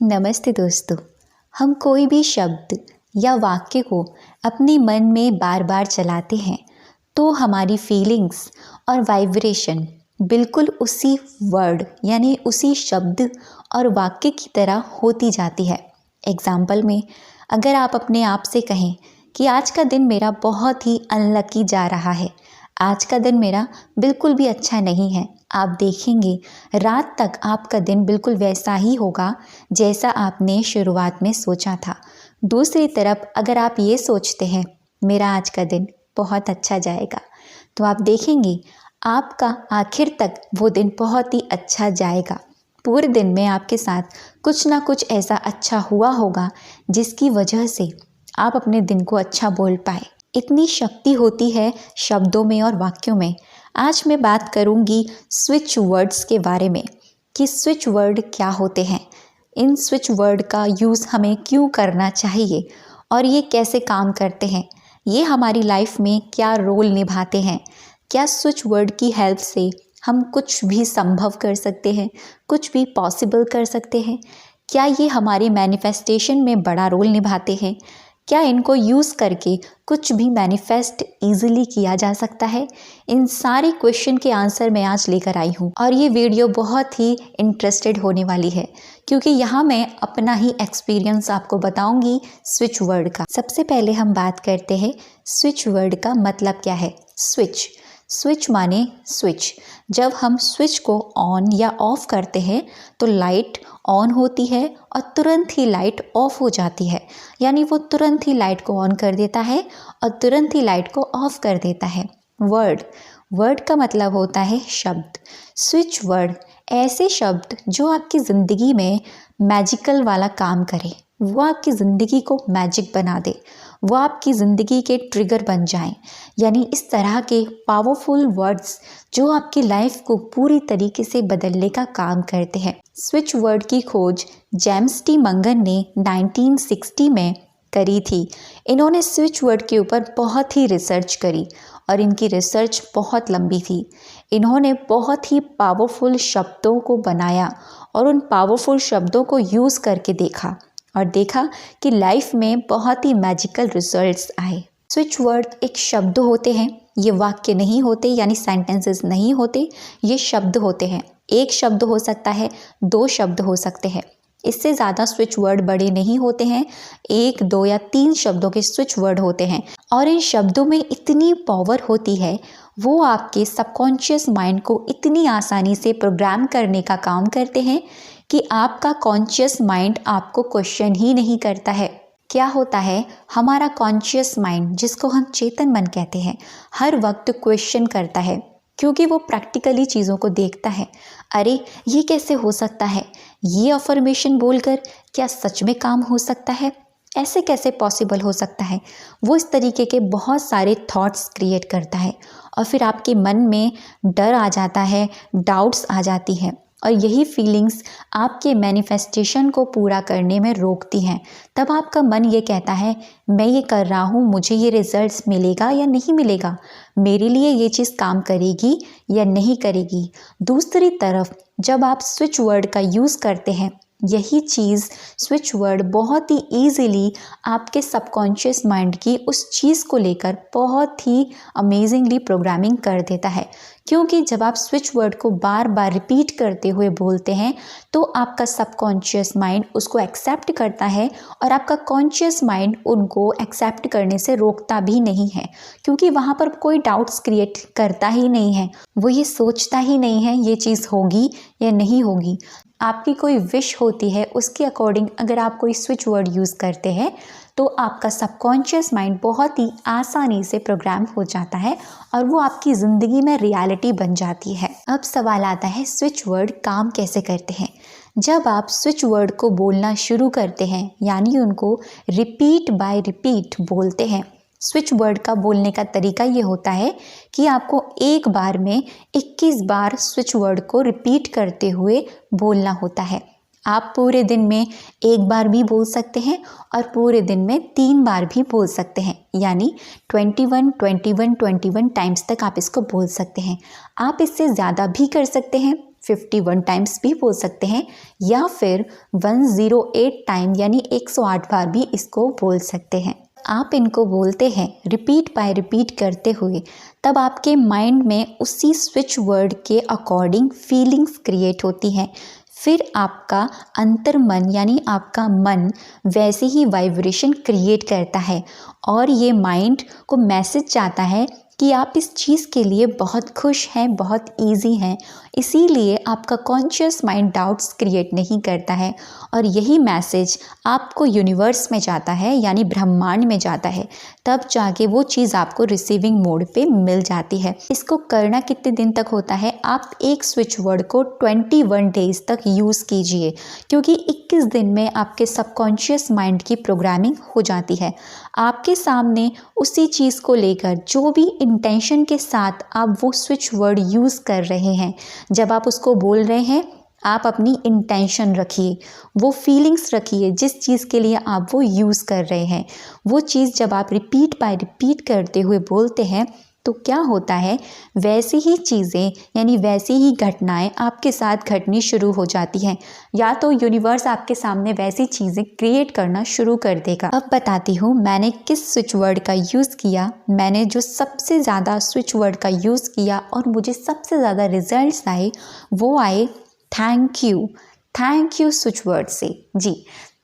नमस्ते दोस्तों। हम कोई भी शब्द या वाक्य को अपने मन में बार बार चलाते हैं तो हमारी फीलिंग्स और वाइब्रेशन बिल्कुल उसी वर्ड यानी उसी शब्द और वाक्य की तरह होती जाती है। एग्जाम्पल में अगर आप अपने आप से कहें कि आज का दिन मेरा बहुत ही अनलकी जा रहा है, आज का दिन मेरा बिल्कुल भी अच्छा नहीं है, आप देखेंगे रात तक आपका दिन बिल्कुल वैसा ही होगा जैसा आपने शुरुआत में सोचा था। दूसरी तरफ अगर आप ये सोचते हैं मेरा आज का दिन बहुत अच्छा जाएगा, तो आप देखेंगे आपका आखिर तक वो दिन बहुत ही अच्छा जाएगा। पूरे दिन में आपके साथ कुछ ना कुछ ऐसा अच्छा हुआ होगा जिसकी वजह से आप अपने दिन को अच्छा बोल पाए। इतनी शक्ति होती है शब्दों में और वाक्यों में। आज मैं बात करूंगी स्विच वर्ड्स के बारे में कि स्विच वर्ड क्या होते हैं, इन स्विच वर्ड का यूज़ हमें क्यों करना चाहिए और ये कैसे काम करते हैं, ये हमारी लाइफ में क्या रोल निभाते हैं। क्या स्विच वर्ड की हेल्प से हम कुछ भी संभव कर सकते हैं, कुछ भी पॉसिबल कर सकते हैं? क्या ये हमारे मैनिफेस्टेशन में बड़ा रोल निभाते हैं? क्या इनको यूज़ करके कुछ भी मैनिफेस्ट ईजिली किया जा सकता है? इन सारे क्वेश्चन के आंसर मैं आज लेकर आई हूँ और ये वीडियो बहुत ही इंटरेस्टेड होने वाली है क्योंकि यहाँ मैं अपना ही एक्सपीरियंस आपको बताऊंगी स्विच वर्ड का। सबसे पहले हम बात करते हैं स्विच वर्ड का मतलब क्या है। स्विच, स्विच माने स्विच। जब हम स्विच को ऑन या ऑफ करते हैं तो लाइट ऑन होती है और तुरंत ही लाइट ऑफ हो जाती है, यानी वो तुरंत ही लाइट को ऑन कर देता है और तुरंत ही लाइट को ऑफ कर देता है। वर्ड, वर्ड का मतलब होता है शब्द। स्विच वर्ड ऐसे शब्द जो आपकी ज़िंदगी में मैजिकल वाला काम करे, वो आपकी ज़िंदगी को मैजिक बना दे, वो आपकी ज़िंदगी के ट्रिगर बन जाएं। यानी इस तरह के पावरफुल वर्ड्स जो आपकी लाइफ को पूरी तरीके से बदलने का काम करते हैं। स्विच वर्ड की खोज जेम्स टी मंगन ने 1960 में करी थी। इन्होंने स्विच वर्ड के ऊपर बहुत ही रिसर्च करी और इनकी रिसर्च बहुत लंबी थी। इन्होंने बहुत ही पावरफुल शब्दों को बनाया और उन पावरफुल शब्दों को यूज़ करके देखा और देखा कि लाइफ में बहुत ही मैजिकल रिजल्ट्स आए। स्विच वर्ड एक शब्द होते हैं, ये वाक्य नहीं होते, यानी सेंटेंसेस नहीं होते, ये शब्द होते हैं। एक शब्द हो सकता है, दो शब्द हो सकते हैं, इससे ज़्यादा स्विच वर्ड बड़े नहीं होते हैं। एक, दो या तीन शब्दों के स्विच वर्ड होते हैं और इन शब्दों में इतनी पावर होती है, वो आपके सबकॉन्शियस माइंड को इतनी आसानी से प्रोग्राम करने का काम करते हैं कि आपका कॉन्शियस माइंड आपको क्वेश्चन ही नहीं करता है। क्या होता है, हमारा कॉन्शियस माइंड, जिसको हम चेतन मन कहते हैं, हर वक्त क्वेश्चन करता है क्योंकि वो प्रैक्टिकली चीज़ों को देखता है। अरे ये कैसे हो सकता है, ये अफर्मेशन बोलकर क्या सच में काम हो सकता है, ऐसे कैसे पॉसिबल हो सकता है। वो इस तरीके के बहुत सारे थॉट्स क्रिएट करता है और फिर आपके मन में डर आ जाता है, डाउट्स आ जाती हैं और यही फीलिंग्स आपके मैनिफेस्टेशन को पूरा करने में रोकती हैं। तब आपका मन ये कहता है मैं ये कर रहा हूँ, मुझे ये रिजल्ट्स मिलेगा या नहीं मिलेगा, मेरे लिए ये चीज़ काम करेगी या नहीं करेगी। दूसरी तरफ जब आप स्विच वर्ड का यूज़ करते हैं, यही चीज़ स्विच वर्ड बहुत ही ईजीली आपके सबकॉन्शियस माइंड की उस चीज़ को लेकर बहुत ही अमेजिंगली प्रोग्रामिंग कर देता है। क्योंकि जब आप स्विच वर्ड को बार बार रिपीट करते हुए बोलते हैं तो आपका सबकॉन्शियस माइंड उसको एक्सेप्ट करता है और आपका कॉन्शियस माइंड उनको एक्सेप्ट करने से रोकता भी नहीं है, क्योंकि वहाँ पर कोई डाउट्स क्रिएट करता ही नहीं है। वो ये सोचता ही नहीं है ये चीज़ होगी या नहीं होगी। आपकी कोई विश होती है, उसके अकॉर्डिंग अगर आप कोई स्विच वर्ड यूज़ करते हैं तो आपका सबकॉन्शियस माइंड बहुत ही आसानी से प्रोग्राम हो जाता है और वो आपकी ज़िंदगी में रियलिटी बन जाती है। अब सवाल आता है स्विच वर्ड काम कैसे करते हैं। जब आप स्विच वर्ड को बोलना शुरू करते हैं, यानी उनको रिपीट बाय रिपीट बोलते हैं, स्विच वर्ड का बोलने का तरीका ये होता है कि आपको एक बार में 21 बार स्विच वर्ड को रिपीट करते हुए बोलना होता है। आप पूरे दिन में एक बार भी बोल सकते हैं और पूरे दिन में 3 बार भी बोल सकते हैं, यानी 21 टाइम्स तक आप इसको बोल सकते हैं। आप इससे ज़्यादा भी कर सकते हैं, 51 टाइम्स भी बोल सकते हैं, या फिर 108 टाइम यानी 108 बार भी इसको बोल सकते हैं। आप इनको बोलते हैं रिपीट बाय रिपीट करते हुए, तब आपके माइंड में उसी स्विच वर्ड के अकॉर्डिंग फीलिंग्स क्रिएट होती हैं। फिर आपका अंतर्मन यानी आपका मन वैसे ही वाइब्रेशन क्रिएट करता है और ये माइंड को मैसेज जाता है कि आप इस चीज़ के लिए बहुत खुश हैं, बहुत इजी हैं। इसीलिए आपका कॉन्शियस माइंड डाउट्स क्रिएट नहीं करता है और यही मैसेज आपको यूनिवर्स में जाता है यानी ब्रह्मांड में जाता है, तब जाके वो चीज़ आपको रिसीविंग मोड पे मिल जाती है। इसको करना कितने दिन तक होता है? आप एक स्विच वर्ड को 21 डेज तक यूज़ कीजिए, क्योंकि 21 दिन में आपके सबकॉन्शियस माइंड की प्रोग्रामिंग हो जाती है। आपके सामने उसी चीज़ को लेकर जो भी इंटेंशन के साथ आप वो स्विच वर्ड यूज़ कर रहे हैं, जब आप उसको बोल रहे हैं, आप अपनी इंटेंशन रखिए, वो फीलिंग्स रखिए जिस चीज़ के लिए आप वो यूज़ कर रहे हैं। वो चीज़ जब आप रिपीट बाय रिपीट करते हुए बोलते हैं तो क्या होता है, वैसी ही चीज़ें यानी वैसी ही घटनाएं आपके साथ घटनी शुरू हो जाती हैं, या तो यूनिवर्स आपके सामने वैसी चीज़ें क्रिएट करना शुरू कर देगा। अब बताती हूँ मैंने किस स्विच वर्ड का यूज़ किया। मैंने जो सबसे ज़्यादा स्विच वर्ड का यूज़ किया और मुझे सबसे ज़्यादा रिजल्ट्स आए, वो आए thank you. Thank you switch word से। जी,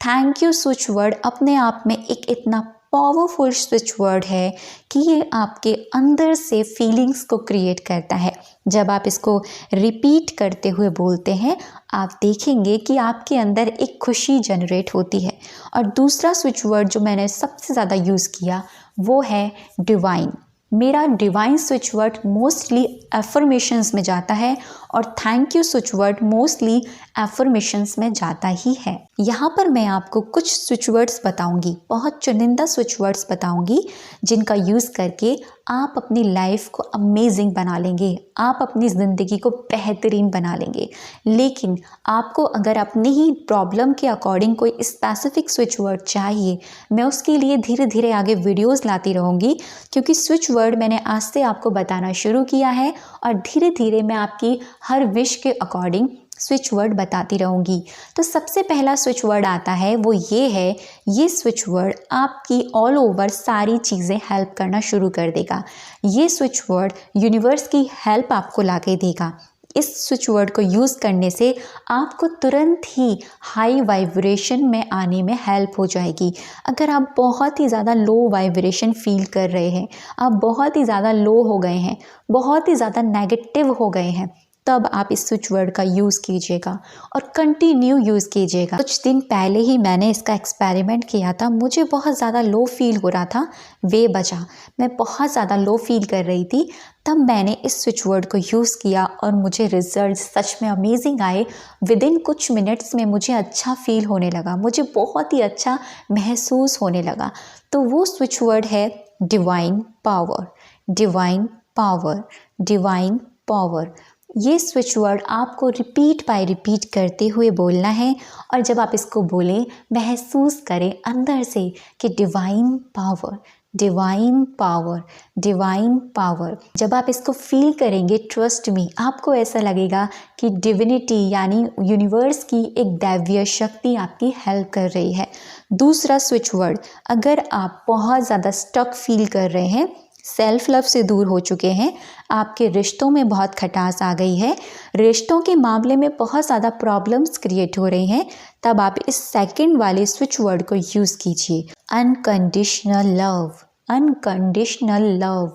थैंक यू स्विच वर्ड अपने आप में एक इतना पावरफुल स्विच वर्ड है कि ये आपके अंदर से फीलिंग्स को क्रिएट करता है। जब आप इसको रिपीट करते हुए बोलते हैं, आप देखेंगे कि आपके अंदर एक खुशी जनरेट होती है। और दूसरा स्विच वर्ड जो मैंने सबसे ज़्यादा यूज़ किया वो है डिवाइन। मेरा divine switch word mostly affirmations में जाता है और thank you switch word mostly affirmations में जाता ही है। यहाँ पर मैं आपको कुछ स्विच वर्ड्स बताऊँगी, बहुत चुनिंदा स्विच वर्ड्स बताऊँगी जिनका यूज़ करके आप अपनी लाइफ को अमेजिंग बना लेंगे, आप अपनी ज़िंदगी को बेहतरीन बना लेंगे। लेकिन आपको अगर अपनी ही प्रॉब्लम के अकॉर्डिंग कोई स्पेसिफिक स्विच वर्ड चाहिए, मैं उसके लिए धीरे धीरे आगे वीडियोस लाती रहूँगी, क्योंकि स्विच वर्ड मैंने आज से आपको बताना शुरू किया है और धीरे धीरे मैं आपकी हर विश के अकॉर्डिंग स्विच वर्ड बताती रहूँगी। तो सबसे पहला स्विच वर्ड आता है वो ये है, ये स्विच वर्ड आपकी ऑल ओवर सारी चीज़ें हेल्प करना शुरू कर देगा। ये स्विच वर्ड यूनिवर्स की हेल्प आपको ला के देगा। इस स्विच वर्ड को यूज़ करने से आपको तुरंत ही हाई वाइब्रेशन में आने में हेल्प हो जाएगी। अगर आप बहुत ही ज़्यादा लो वाइब्रेशन फील कर रहे हैं, आप बहुत ही ज़्यादा लो हो गए हैं, बहुत ही ज़्यादा नेगेटिव हो गए हैं, तब आप इस स्विच वर्ड का यूज़ कीजिएगा और कंटिन्यू यूज़ कीजिएगा। कुछ दिन पहले ही मैंने इसका एक्सपेरिमेंट किया था। मुझे बहुत ज़्यादा लो फील हो रहा था, वे बचा, मैं बहुत ज़्यादा लो फील कर रही थी, तब मैंने इस स्विच वर्ड को यूज़ किया और मुझे रिजल्ट सच में अमेजिंग आए। विदिन कुछ मिनट्स में मुझे अच्छा फील होने लगा, मुझे बहुत ही अच्छा महसूस होने लगा। तो वो स्विच वर्ड है divine power. Divine power, divine power. ये स्विच वर्ड आपको रिपीट बाय रिपीट करते हुए बोलना है और जब आप इसको बोलें, महसूस करें अंदर से कि divine power, divine power, divine power. जब आप इसको फील करेंगे, ट्रस्ट मी, आपको ऐसा लगेगा कि डिविनिटी यानी यूनिवर्स की एक दैवीय शक्ति आपकी हेल्प कर रही है। दूसरा स्विच वर्ड, अगर आप बहुत ज़्यादा स्टक फील कर रहे हैं, सेल्फ लव से दूर हो चुके हैं, आपके रिश्तों में बहुत खटास आ गई है, रिश्तों के मामले में बहुत ज़्यादा प्रॉब्लम्स क्रिएट हो रही हैं, तब आप इस सेकंड वाले स्विच वर्ड को यूज़ कीजिए। Unconditional love, unconditional love,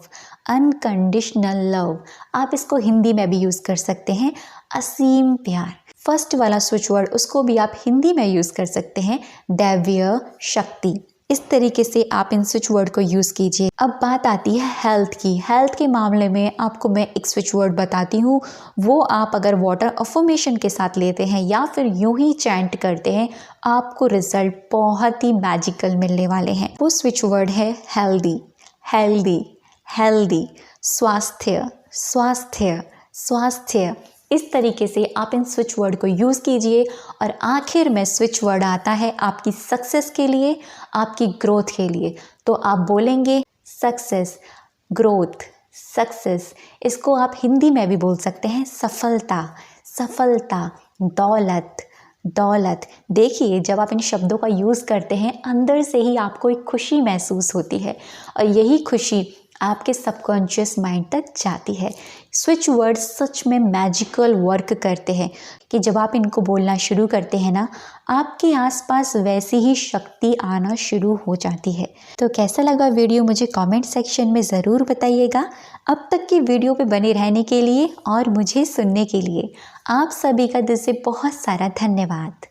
unconditional love. आप इसको हिंदी में भी यूज़ कर सकते हैं, असीम प्यार। फर्स्ट वाला स्विच वर्ड, उसको भी आप हिंदी में यूज़ कर सकते हैं, दैवीय शक्ति। इस तरीके से आप इन स्विच वर्ड को यूज़ कीजिए। अब बात आती है हेल्थ की। हेल्थ के मामले में आपको मैं एक स्विच वर्ड बताती हूँ, वो आप अगर वाटर अफर्मेशन के साथ लेते हैं या फिर यूं ही चैंट करते हैं, आपको रिजल्ट बहुत ही मैजिकल मिलने वाले हैं। वो स्विच वर्ड है हेल्दी, हेल्दी, हेल्दी। स्वास्थ्य, स्वास्थ्य, स्वास्थ्य। इस तरीके से आप इन स्विच वर्ड को यूज़ कीजिए और आखिर में स्विच वर्ड आता है आपकी सक्सेस के लिए, आपकी ग्रोथ के लिए। तो आप बोलेंगे सक्सेस, ग्रोथ, सक्सेस। इसको आप हिंदी में भी बोल सकते हैं, सफलता, सफलता, दौलत, दौलत। देखिए, जब आप इन शब्दों का यूज़ करते हैं अंदर से ही आपको एक खुशी महसूस होती है और यही खुशी आपके सबकॉन्शियस माइंड तक जाती है। स्विच वर्ड्स सच में मैजिकल वर्क करते हैं कि जब आप इनको बोलना शुरू करते हैं ना, आपके आसपास वैसी ही शक्ति आना शुरू हो जाती है। तो कैसा लगा वीडियो मुझे कमेंट सेक्शन में ज़रूर बताइएगा। अब तक की वीडियो पे बने रहने के लिए और मुझे सुनने के लिए आप सभी का दिल से बहुत सारा धन्यवाद।